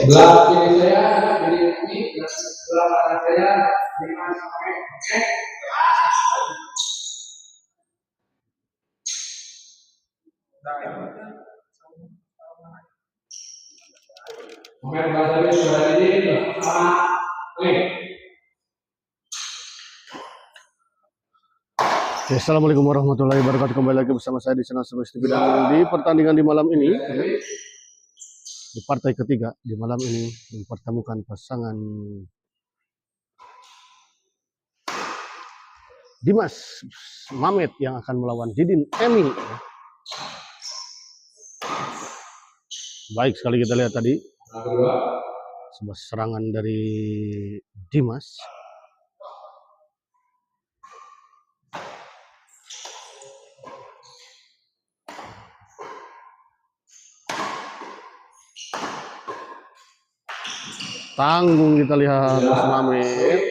Sebelah kiri saya dari ini, sebelah kanan saya Dimas. Oke. Oke, dari sudah ini sama. Assalamualaikum warahmatullahi wabarakatuh. Kembali lagi bersama saya di channel Semesta Bidang. Di pertandingan di malam ini, di partai ketiga di malam ini mempertemukan pasangan Dimas Mamet yang akan melawan Didin Emi. Baik sekali kita lihat tadi sebuah serangan dari Dimas. Tanggung kita lihat Mas Mamet.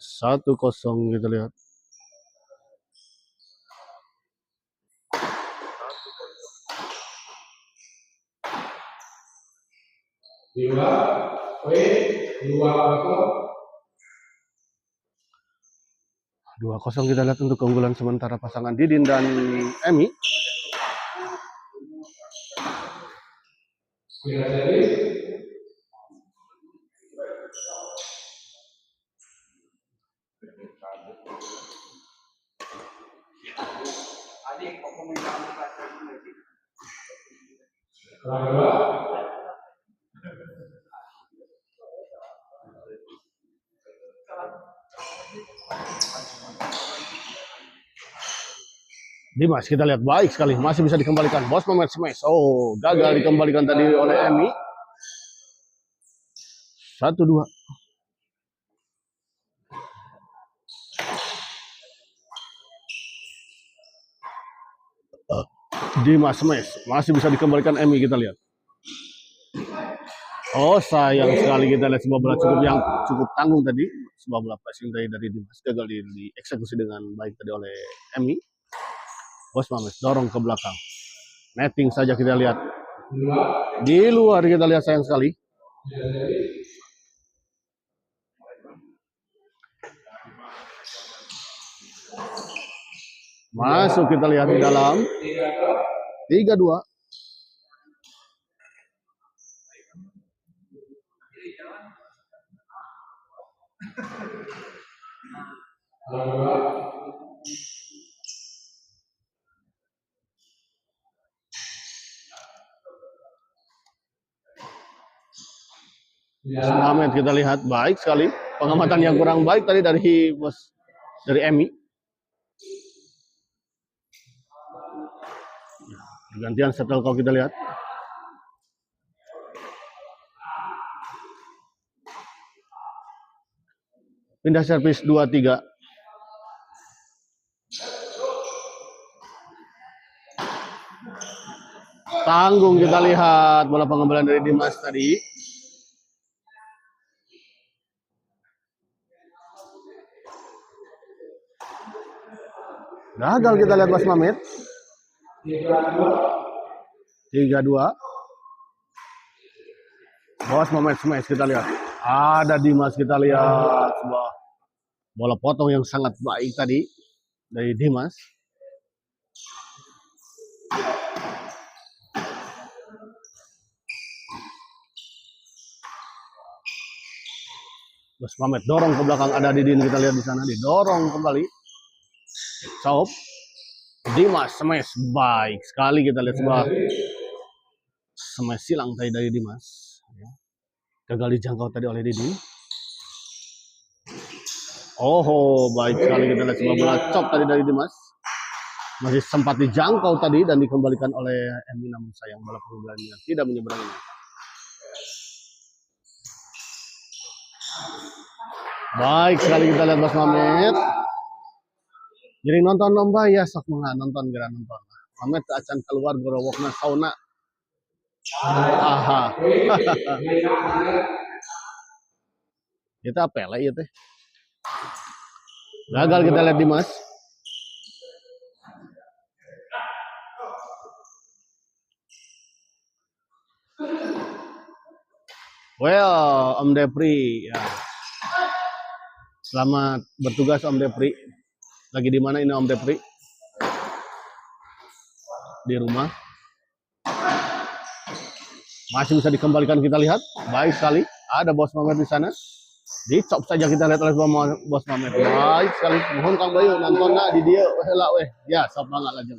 1-0 kita lihat. Dua 2-0 kita lihat untuk keunggulan sementara pasangan Didin dan Emi. Dimas kita lihat baik sekali, masih bisa dikembalikan. Bos Mamet smash. Oh, gagal dikembalikan tadi oleh Emi. 1-2. Dimas smash, masih bisa dikembalikan Emi, kita lihat. Oh, sayang sekali kita lihat sebuah bola cukup tanggung tadi. Sebuah bola passing dari Dimas gagal dieksekusi dengan baik tadi oleh Emi. Bos Mamet dorong ke belakang. Netting saja kita lihat. Di luar kita lihat, sayang sekali. Masuk kita lihat di dalam. 3-2. Mamet kita lihat baik sekali, pengamatan yang kurang baik tadi dari Emi. Gantian setel kalau kita lihat. Pindah servis 2-3. Tanggung kita lihat bola pengembalian dari Dimas tadi. Gagal kita lihat Mas Mamet. 3-2. Bos Mamet smash kita lihat. Ada Dimas kita lihat. Sebuah bola potong yang sangat baik tadi dari Dimas. Bos Mamet dorong ke belakang, ada Didin kita lihat di sana, didorong kembali. Chop. Dimas smash, baik sekali kita lihat sebuah smash silang tadi dari Dimas. Gagal dijangkau tadi oleh Didin. Oh, baik sekali kita lihat sebuah bola chop tadi dari Dimas. Masih sempat dijangkau tadi dan dikembalikan oleh Emi, namun sayang bola pengembaliannya tidak menyeberangi. Baik sekali kita lihat Mas Mamet. Jadi nonton lomba ya sok nonton gara nonton. Mamet acan keluar gorowokna sauna. Aha. Kita pele ya teh. Gagal kita lihat Dimas. Well, Om Depri, ya. Selamat bertugas Om Depri. Lagi di mana ini Om Depri? Di rumah. Masih bisa dikembalikan, kita lihat. Baik sekali. Ada Bos Mamet di sana. Dicop saja kita lihat oleh Bos Mamet. Baik sekali. Mohon Kang Bayu nonton di dia Ya, sok banget aja.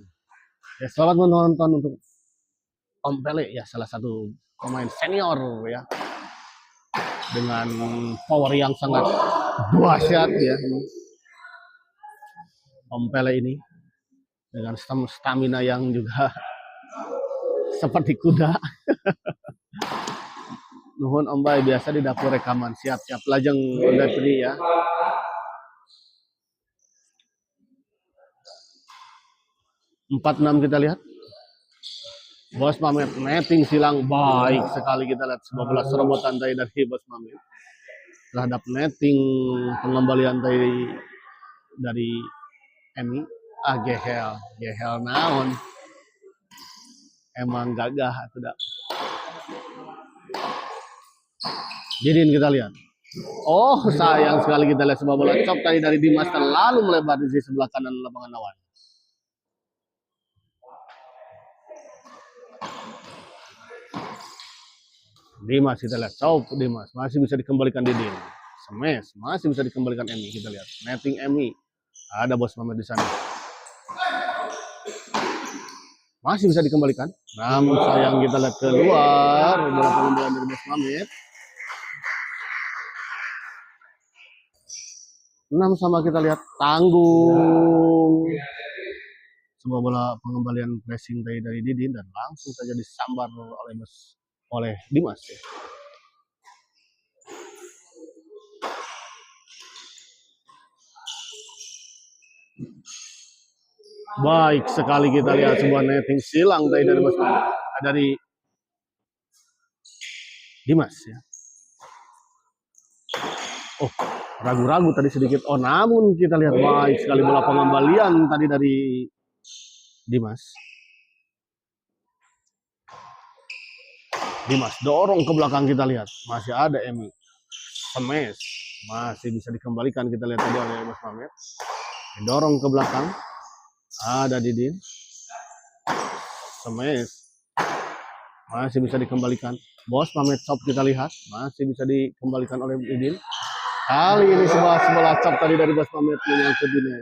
Ya, selamat menonton untuk Om Pele ya, salah satu pemain senior ya. Dengan power yang sangat dahsyat ya. Om Pele ini dengan stamina yang juga seperti kuda. Nuhun Om Bay, biasa di dapur rekaman, siap-siap lajeng udah free ya. Empat enam kita lihat. Bos Mamet netting silang baik sekali, kita lihat sebuah bola serobotan dari Bos Mamet terhadap netting pengembalian dari Emi. Gehel naon. Emang gagah tidak. Didin kita lihat. Oh, sayang sekali kita lihat sebuah bola cop tadi dari Dimas terlalu melebar di sisi sebelah kanan lapangan lawan. Dimas kita lihat, cop Dimas masih bisa dikembalikan Didin. Smash masih bisa dikembalikan Emi, kita lihat. Netting Emi. Ada Bos Mamet di sana. Masih bisa dikembalikan. Namun sayang kita lihat keluar bola pengembalian dari Bos Mamet. 6 sama kita lihat, tanggung. Sebuah bola pengembalian pressing dari Didin dan langsung saja disambar oleh Dimas. Ya. Baik sekali kita lihat sebuah netting silang dari Dimas ya. Oh, ragu-ragu tadi sedikit. Oh, namun kita lihat baik sekali bola pengembalian tadi dari Dimas. Dimas dorong ke belakang, kita lihat. Masih ada Emi. Smash. Masih bisa dikembalikan, kita lihat tadi oleh Bos Mamet. Dorong ke belakang. Ada Didin. Smash. Masih bisa dikembalikan. Bos Mamet chop kita lihat. Masih bisa dikembalikan oleh Didin. Kali ini sebuah chop tadi dari Bos Mamet menyangkut Didin.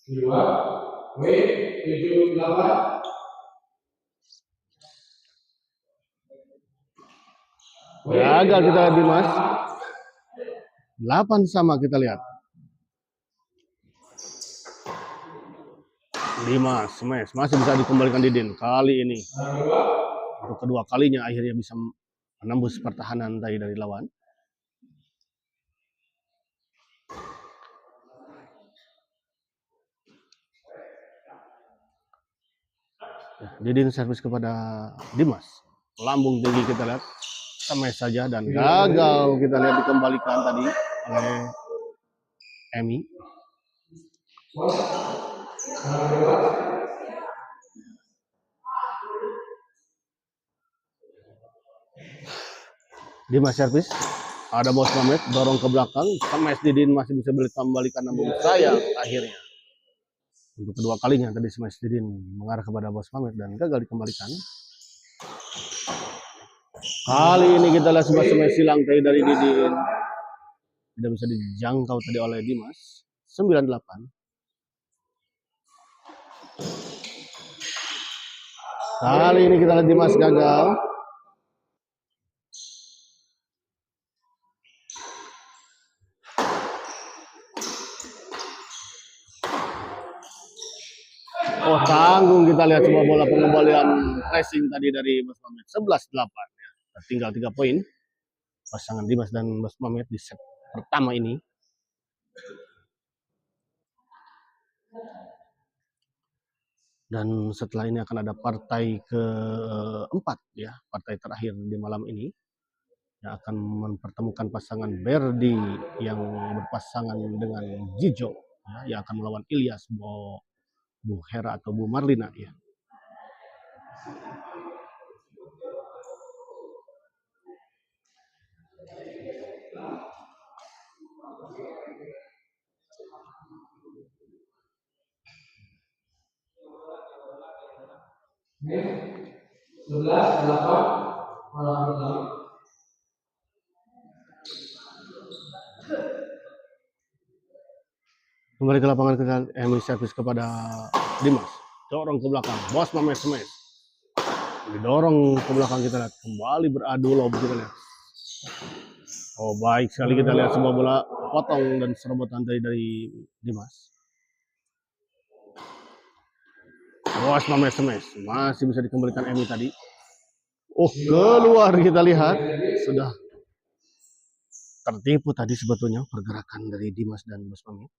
Dua, W78. Gagal kita lihat Dimas. 8 sama kita lihat. Dimas smash masih bisa dikembalikan Didin. Kali ini untuk kedua kalinya akhirnya bisa menembus pertahanan dari lawan. Didin servis kepada Dimas. Lambung tinggi kita lihat. Smash saja dan gagal kita lihat dikembalikan tadi oleh Emi. Dimas servis. Ada Bos Mamet dorong ke belakang. Smash Didin masih bisa dikembalikan, namun sayang akhirnya. Untuk kedua kalinya tadi smash Didin mengarah kepada Bos Mamet dan gagal dikembalikan. Kali ini kita lihat sebuah smash silang tadi dari Didin. Tidak bisa dijangkau tadi oleh Dimas. 98. Kali ini kita lihat Dimas gagal. Oh, tanggung kita lihat sebuah bola pengembalian pressing tadi dari Bos Mamet. 11-8 ya. Tinggal 3 poin. Pasangan Dimas dan Bos Mamet di set pertama ini. Dan setelah ini akan ada partai keempat ya, partai terakhir di malam ini yang akan mempertemukan pasangan Berdi yang berpasangan dengan Jijo ya, yang akan melawan Ilyas Bu Hera atau Bu Marlina ya. Ini 11-8 malam pertama. Kembali ke lapangan kita Emi servis kepada Dimas, dorong ke belakang, Bos Mamet smash, didorong ke belakang, kita lihat kembali beradu lob, kita lihat. Oh baik sekali, kita lihat sebuah bola potong dan serobotan dari Dimas. Bos Mamet smash masih bisa dikembalikan Emi tadi. Oh keluar, kita lihat sudah tertipu tadi sebetulnya pergerakan dari Dimas dan Bos Mamet.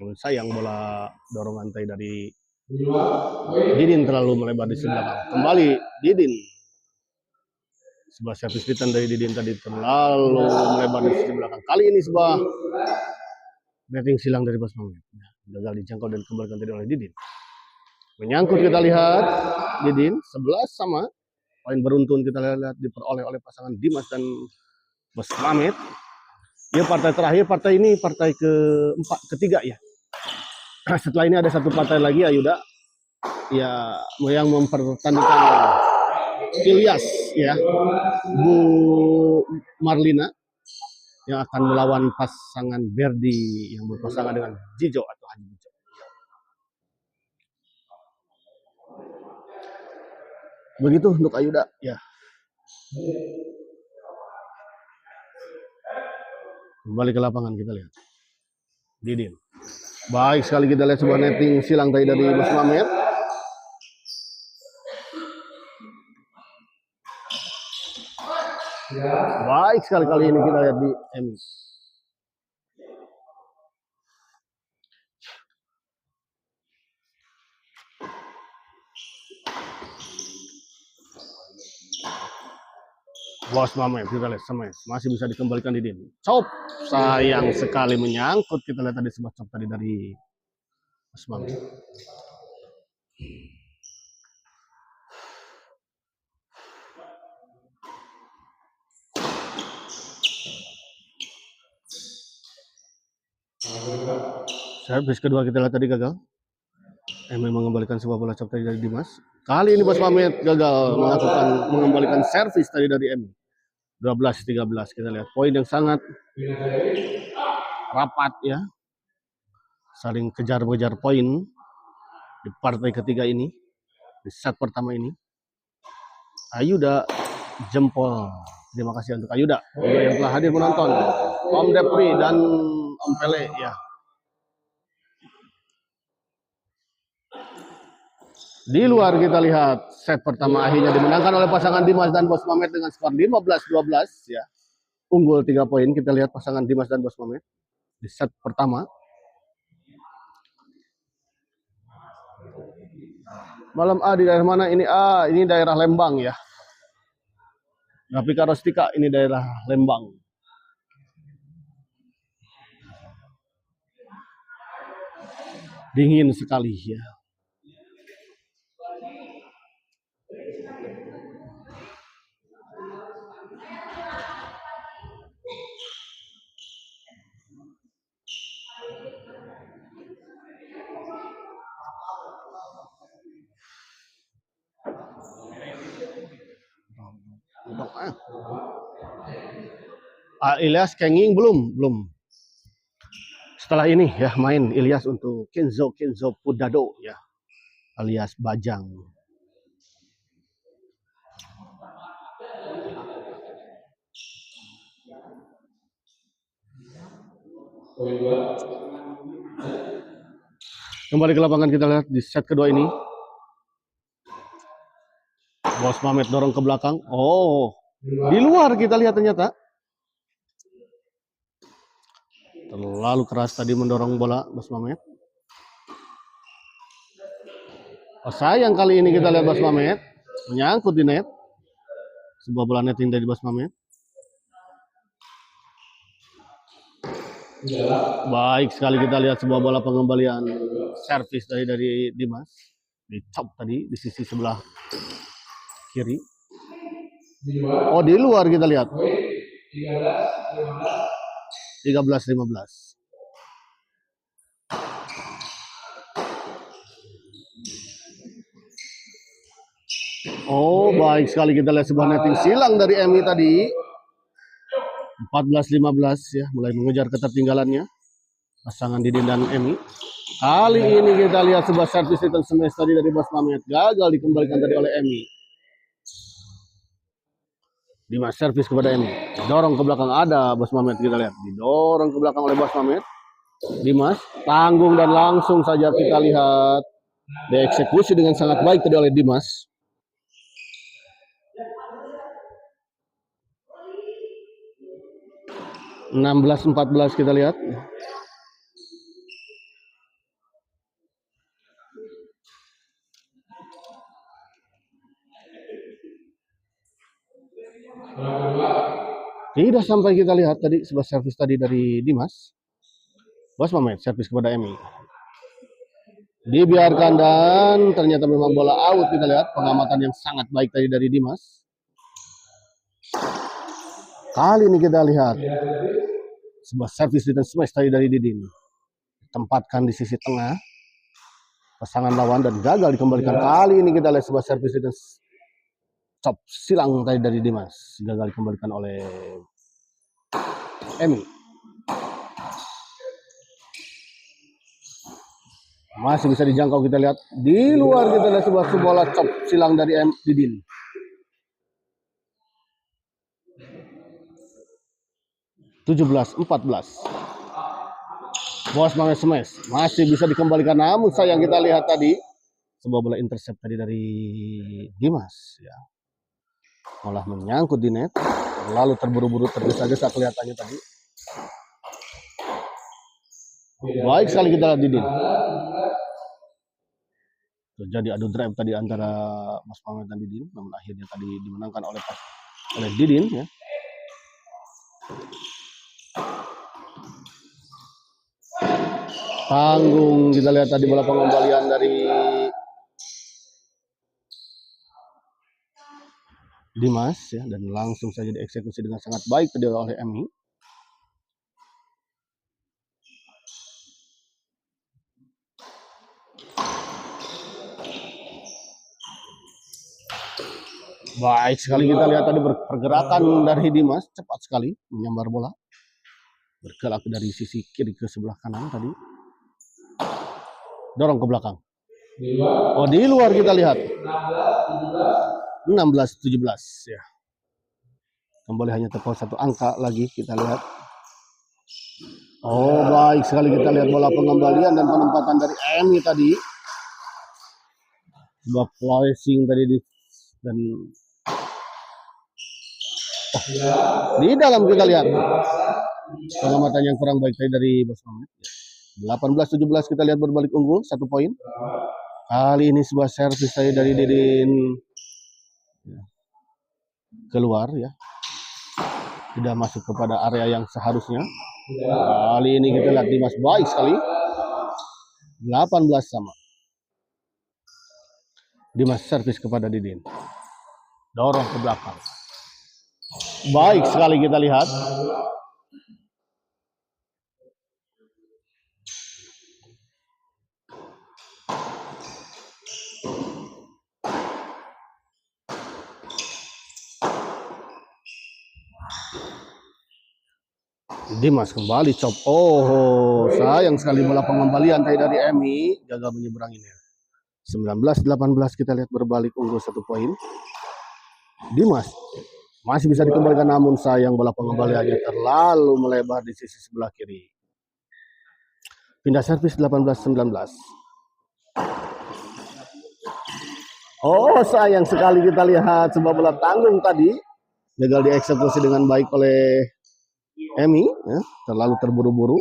Sayang bola dorongan dari Didin terlalu melebar di sebelah belakang. Kembali Didin. Sebuah servis return dari Didin tadi terlalu melebar di sisi belakang. Kali ini sebuah netting silang dari Bos Mamet. Gagal dijangkau dan kembalikan tadi oleh Didin. Menyangkut, kita lihat Didin 11 sama. Poin beruntun kita lihat diperoleh oleh pasangan Dimas dan Bos Mamet. Ya partai terakhir, partai ini partai ketiga ya. Setelah ini ada satu partai lagi Ayuda ya yang mempertandingkan Ilyas ya, Bu Marlina yang akan melawan pasangan Berdi yang berpasangan dengan Jijo atau Haji Jijo. Begitu untuk Ayuda ya. Kembali ke lapangan kita lihat Didin. Baik sekali, kita lihat sebuah netting silang tadi dari Bos Mamet. Baik sekali kali ini kita lihat di Emi. Bos Mamet, kita lihat smash masih bisa dikembalikan Didin. Chop sayang sekali menyangkut, kita lihat tadi sebuah chop tadi dari Bos Mamet. Servis kedua kita lihat tadi gagal. Emi mengembalikan sebuah bola chop tadi dari Dimas. Kali ini Bos Mamet gagal mengembalikan servis tadi dari Emi. 12-13, kita lihat poin yang sangat rapat ya. Saling kejar-kejar poin di partai ketiga ini. Di set pertama ini. Ayuda jempol. Terima kasih untuk Ayuda yang telah hadir menonton. Om Depri dan Om Pele ya. Di luar kita lihat set pertama akhirnya dimenangkan oleh pasangan Dimas dan Bos Mamet dengan skor 15-12 ya. Unggul 3 poin, kita lihat pasangan Dimas dan Bos Mamet di set pertama. Malam A di daerah mana ini? Ini daerah Lembang ya. Grafika Rostika ini daerah Lembang. Dingin sekali ya. Ilyas kenging belum. Setelah ini ya main Ilyas untuk Kenzo Pudado ya, alias Bajang. Kembali ke lapangan kita lihat di set kedua ini. Bos Mamet dorong ke belakang. Oh, di luar kita lihat ternyata. Terlalu keras tadi mendorong bola Bos Mamet. Oh, sayang kali ini kita lihat Bos Mamet menyangkut di net. Sebuah bola netting dari Bos Mamet. Baik sekali kita lihat sebuah bola pengembalian servis dari Dimas. Dicop tadi di sisi sebelah kiri. Oh, di luar kita lihat. 13-15. Oh, baik sekali kita lihat sebuah netting silang dari Emi tadi. 14-15 ya, mulai mengejar ketertinggalannya pasangan Didin dan Emi. Kali ini kita lihat sebuah servis return smash tadi dari Bos Mamet, gagal dikembalikan tadi oleh Emi. Dimas servis kepada Emi, dorong ke belakang, ada Bos Mamet kita lihat, didorong ke belakang oleh Bos Mamet. Dimas tanggung dan langsung saja kita lihat dieksekusi dengan sangat baik tadi oleh Dimas. 16-14 kita lihat. Tidak sampai kita lihat tadi sebuah servis tadi dari Dimas. Bos Mamet servis kepada Emi. Dibiarkan dan ternyata memang bola out kita lihat. Pengamatan yang sangat baik tadi dari Dimas. Kali ini kita lihat sebuah servis return smash tadi dari Didin. Tempatkan di sisi tengah pasangan lawan dan gagal dikembalikan. Kali ini kita lihat sebuah servis return chop silang tadi dari Dimas, gagal dikembalikan oleh Emi. Masih bisa dijangkau kita lihat. Di luar kita lihat sebuah bola chop silang dari Didin. (17-14). Bos Mamet smash masih bisa dikembalikan, namun sayang kita lihat tadi sebuah bola intercept tadi dari Dimas ya. Malah menyangkut di net, lalu terburu-buru tergesa-gesa kelihatannya tadi. Baik sekali kita lihat Didin. Terjadi adu drive tadi antara Bos Mamet dan Didin, namun akhirnya tadi dimenangkan oleh Didin ya. Tanggung kita lihat tadi bola pengembalian dari Dimas ya, dan langsung saja dieksekusi dengan sangat baik tadi oleh Emi. Baik sekali kita lihat tadi pergerakan dari Dimas, cepat sekali menyambar bola. Bergerak dari sisi kiri ke sebelah kanan tadi. Dorong ke belakang. Oh, di luar kita lihat. 16-17 ya. Kembali hanya terpaut satu angka lagi kita lihat. Oh, baik sekali kita lihat bola pengembalian dan penempatan dari Emi tadi. Sebuah placing tadi dan di dalam kita lihat pengamatan yang kurang baik tadi dari Bos Mamet. 18-17 kita lihat berbalik unggul 1 poin. Kali ini sebuah servis tadi dari Didin keluar ya. Tidak masuk kepada area yang seharusnya. Kali ini kita lihat Dimas baik sekali. 18 sama. Dimas servis kepada Didin. Dorong ke belakang. Baik sekali kita lihat. Dimas kembali chop. Oh, sayang sekali bola pengembalian tadi dari Emi, gagal menyeberanginya. 19-18 kita lihat berbalik unggul 1 poin. Dimas masih bisa dikembalikan, namun sayang bola pengembaliannya terlalu melebar di sisi sebelah kiri. Pindah servis 18-19. Oh, sayang sekali kita lihat sebuah bola tanggung tadi gagal dieksekusi dengan baik oleh Emi ya, terlalu terburu-buru.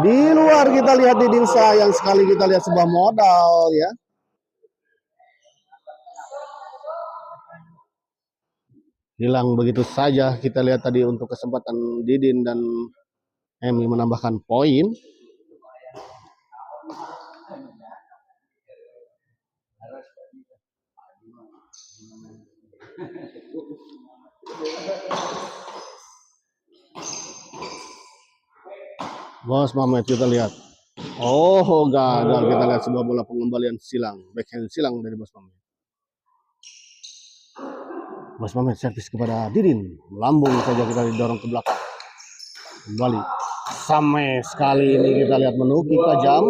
Di luar kita lihat Didin, sayang sekali kita lihat sebuah modal ya. Hilang begitu saja. Kita lihat tadi untuk kesempatan Didin dan Emi menambahkan poin. Bos Mamet kita lihat. Oh, gagal. Kita lihat sebuah bola pengembalian silang. Backhand silang dari Bos Mamet. Bos Mamet servis kepada Didin. Melambung saja, kita didorong ke belakang. Kembali. Sampai sekali ini kita lihat menukik tajam.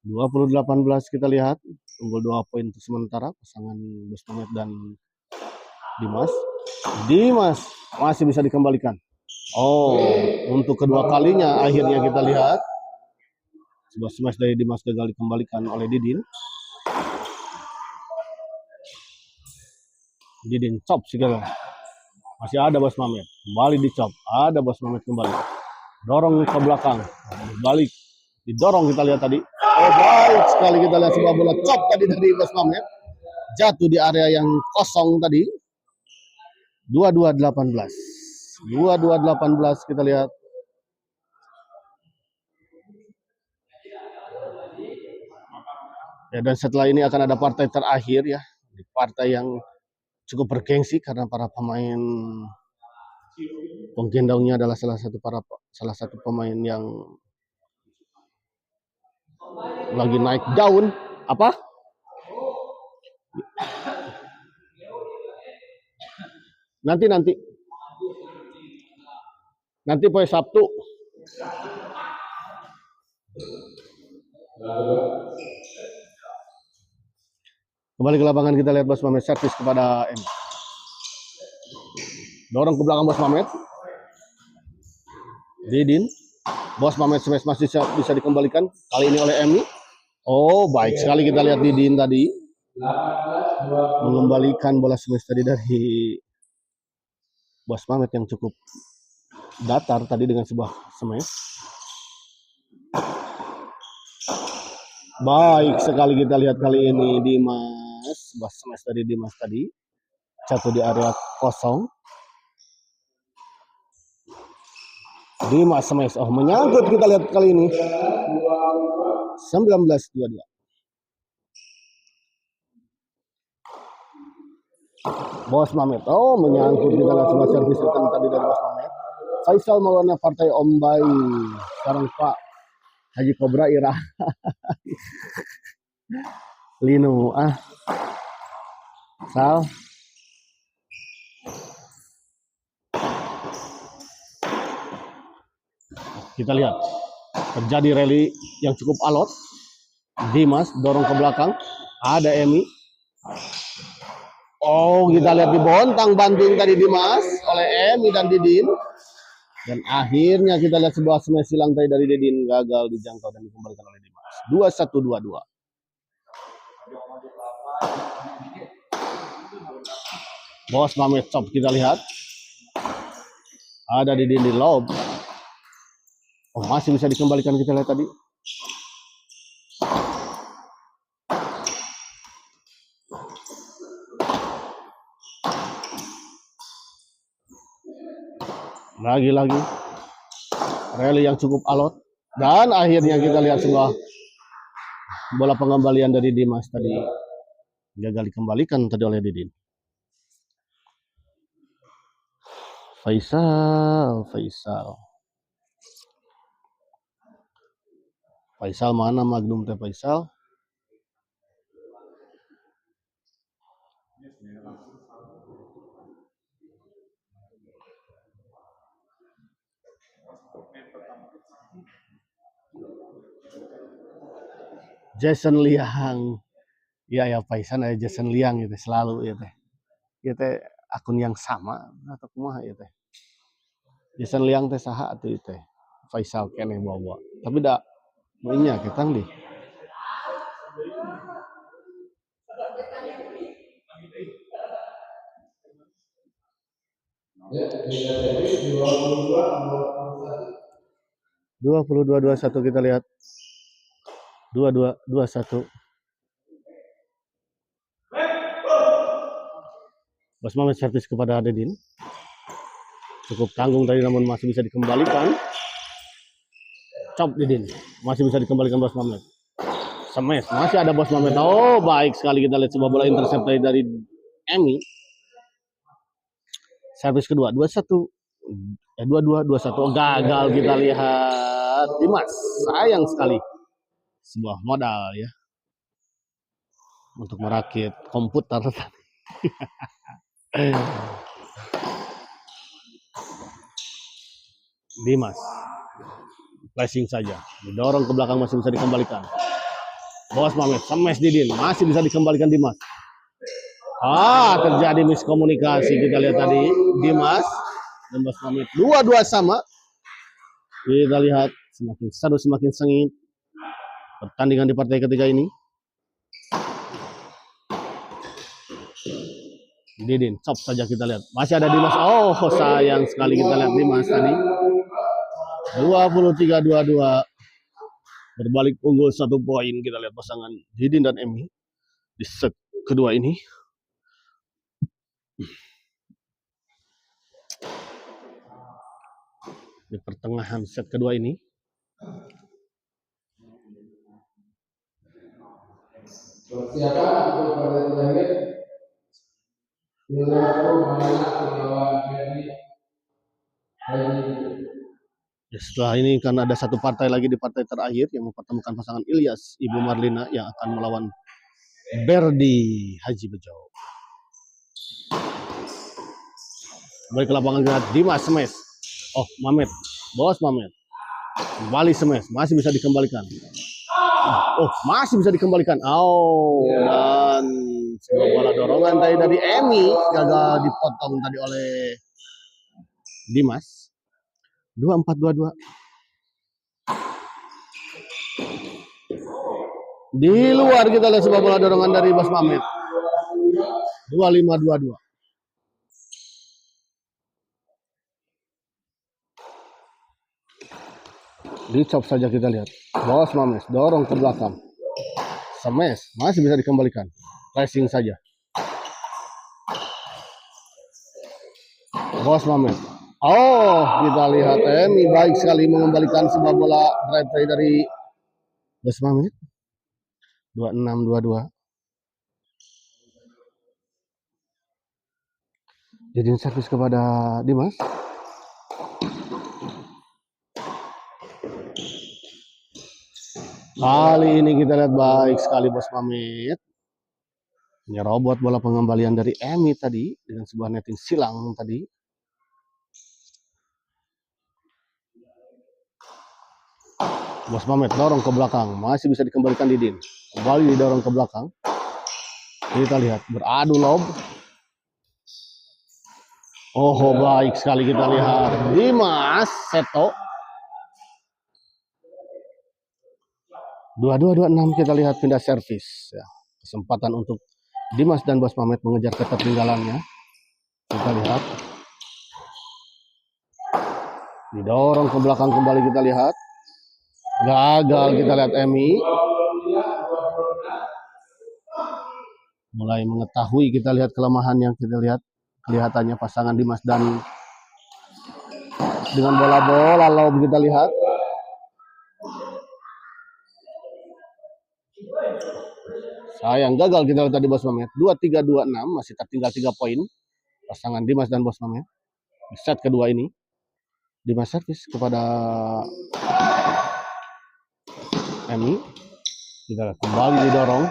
20-18 kita lihat. Unggul 2 poin untuk sementara. Pasangan Bos Mamet dan Dimas. Dimas masih bisa dikembalikan. Oh, untuk kedua kalinya akhirnya kita lihat sebuah smash dari Dimas gagal dikembalikan oleh Didin. Didin chop segala. Masih ada Bos Mamet. Kembali di chop. Ada Bos Mamet kembali. Dorong ke belakang. Balik. Didorong kita lihat tadi. Oh, baik sekali kita lihat sebuah bola chop tadi dari Bos Mamet. Jatuh di area yang kosong tadi. 22-18. 22-18 kita lihat. Ya, dan setelah ini akan ada partai terakhir ya. Partai yang cukup bergengsi karena para pemain penggendongnya adalah salah satu pemain yang lagi naik daun. Apa? Nanti poe Sabtu. Kembali ke lapangan kita lihat Bos Mamet servis kepada M. Dorong ke belakang Bos Mamet. Didin. Bos Mamet smash masih bisa dikembalikan. Kali ini oleh Emi. Oh, baik sekali kita lihat Didin tadi. Mengembalikan bola smash tadi dari Bos Mamet yang cukup datar tadi dengan sebuah smash. Baik sekali kita lihat kali ini Dimas. Bos smash dari Dimas tadi. Jatuh di area kosong. Dimas smash. Oh, menyangkut kita lihat kali ini. 19-22. Bos Mamet. Oh, menyangkut kita lihat sebuah servis tadi dari Bos Mamet. Faisal Maulana partai Ombai. Sekarang Pak Haji Kobra Ira. Lino Sal. Kita lihat terjadi rally yang cukup alot. Dimas dorong ke belakang. Ada Emi. Oh, kita lihat dibontang banting tadi Dimas oleh Emi dan Didin. Dan akhirnya kita lihat sebuah smash silang tadi dari Didin gagal dijangkau dan dikembalikan oleh Dimas. 21-22. Bos Mamet chop kita lihat. Ada Didin di lob. Oh, masih bisa dikembalikan kita lihat tadi. Lagi-lagi rally yang cukup alot. Dan akhirnya kita lihat sebuah bola pengembalian dari Dimas tadi gagal dikembalikan tadi oleh Didin. Faisal mana Magnum teh Faisal? Jason Liang. Ya Faisal ada Jason Liang gitu selalu ya teh. Ya teh akun yang sama atau kumaha ya teh. Jason Liang teh saha atuh teh. Faisal keneh bawa. Tapi dak mainnya ketang deh. Ya, 22-21 kita lihat. 22-21. Bos Mamet servis kepada Didin. Cukup tanggung tadi namun masih bisa dikembalikan. Chop Didin. Masih bisa dikembalikan Bos Mamet. Smash. Masih ada Bos Mamet. Oh, baik sekali kita lihat sebuah bola intercept dari Emi. Servis kedua. 2-1. 2-2, 2-1. Gagal kita lihat. Dimas. Sayang sekali. Sebuah modal ya. Untuk merakit komputer. Dimas. Flashing saja. Didorong ke belakang masih bisa dikembalikan. Bos Mamet. Smash Didin. Masih bisa dikembalikan Dimas. Terjadi miskomunikasi kita lihat tadi. Dimas dan Bos Mamet. Dua-dua sama. Kita lihat semakin seru, semakin sengit pertandingan di partai ketiga ini. Didin, chop saja kita lihat. Masih ada Dimas. Oh, sayang sekali kita lihat Dimas tadi. 23-22. Berbalik unggul 1 poin. Kita lihat pasangan Didin dan Emi di set kedua ini. Di pertengahan set kedua ini. Persiapan untuk partai terakhir. Setelah ini karena ada satu partai lagi di partai terakhir yang mempertemukan pasangan Ilyas Ibu Marlina yang akan melawan Berdi Haji Bejo. Balik ke lapangan kita Dimas smash. Oh, Mamet. Bos Mamet. Kembali smash, masih bisa dikembalikan. Oh, masih bisa dikembalikan. Oh, dan sebuah bola dorongan tadi dari Emi gagal dipotong tadi oleh Dimas. 24-22. Di luar kita lihat sebuah bola dorongan dari Bos Mamet. 25-22. Dicop saja kita lihat. Bos Mamet dorong ke belakang. Smash masih bisa dikembalikan. Pressing saja. Bos Mamet. Oh, kita lihat Emi baik sekali mengembalikan sebuah bola drive play dari Bos Mamet. 26-22. Jadi servis kepada Dimas. Kali ini kita lihat baik sekali Bos Mamet. Nyerobot bola pengembalian dari Emi tadi dengan sebuah netting silang tadi. Bos Mamet dorong ke belakang, masih bisa dikembalikan Didin. Kembali didorong ke belakang. Kita lihat beradu lob. Oh, baik sekali kita lihat Dimas Seto. 22-26 kita lihat pindah servis ya. Kesempatan untuk Dimas dan Bos Mamet mengejar ketertinggalannya. Kita lihat. Didorong ke belakang kembali kita lihat. Gagal kita lihat Emi. Mulai mengetahui kita lihat kelemahan yang kita lihat. Kelihatannya pasangan Dimas dan dengan bola-bola lob kita lihat. Sayang gagal kita lihat tadi Bos Mamet. 23-26 masih tertinggal 3 poin. Pasangan Dimas dan Bos Mamet. Di set kedua ini. Dimas servis kepada Emi. Kita lihat kembali didorong.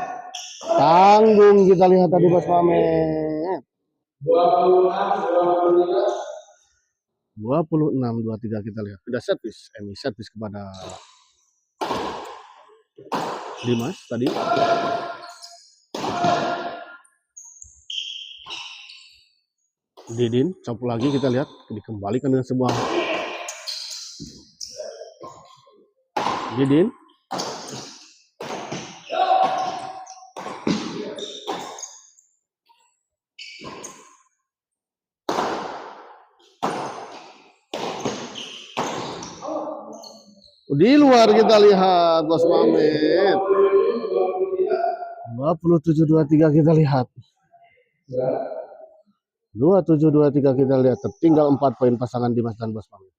Tanggung kita lihat tadi Bos Mamet. 26-23 kita lihat. Pindah servis. Emi servis kepada Dimas tadi. Didin, cop lagi kita lihat. Dikembalikan dengan sebuah Didin. Di luar kita lihat Bos Mamet. 27-23 kita lihat. 27-23 kita lihat tertinggal 4 poin pasangan Dimas dan Bos Mamit.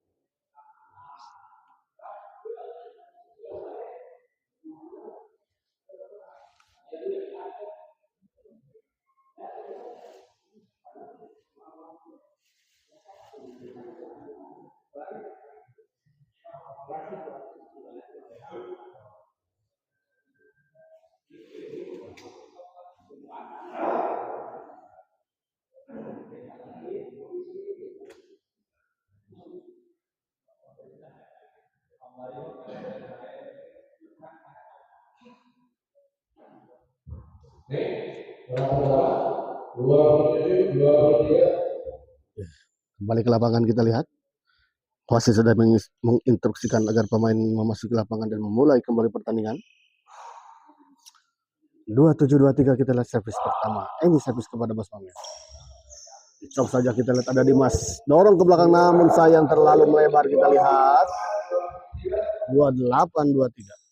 Kembali ke lapangan kita lihat. Wasit sudah menginstruksikan agar pemain memasuki lapangan dan memulai kembali pertandingan. 27-23 kita lihat servis pertama. Ini servis kepada Bos Mamit. Dicop saja kita lihat ada Dimas. Dorong ke belakang namun sayang terlalu melebar kita lihat. 28-23.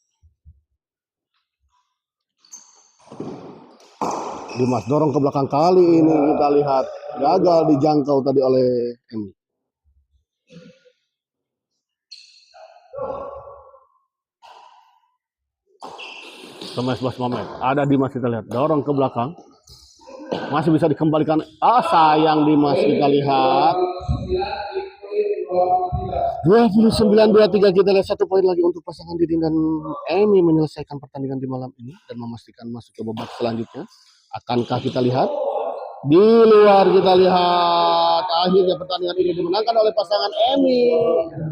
Dimas dorong ke belakang kali ini kita lihat gagal dijangkau tadi oleh Emi. Kemas Bos Mamit. Ada Dimas kita lihat dorong ke belakang. Masih bisa dikembalikan. Sayang Dimas kita lihat. 29-23 kita lihat 1 poin lagi untuk pasangan Didin dan Emi menyelesaikan pertandingan di malam ini dan memastikan masuk ke babak selanjutnya. Akankah kita lihat? Di luar kita lihat akhirnya pertandingan ini dimenangkan oleh pasangan Emi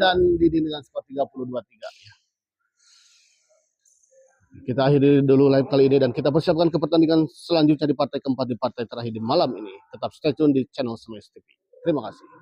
dan Didin dengan skor 30-23. Kita akhiri dulu live kali ini dan kita persiapkan ke pertandingan selanjutnya di partai keempat, di partai terakhir di malam ini. Tetap stay tune di channel Semes TV. Terima kasih.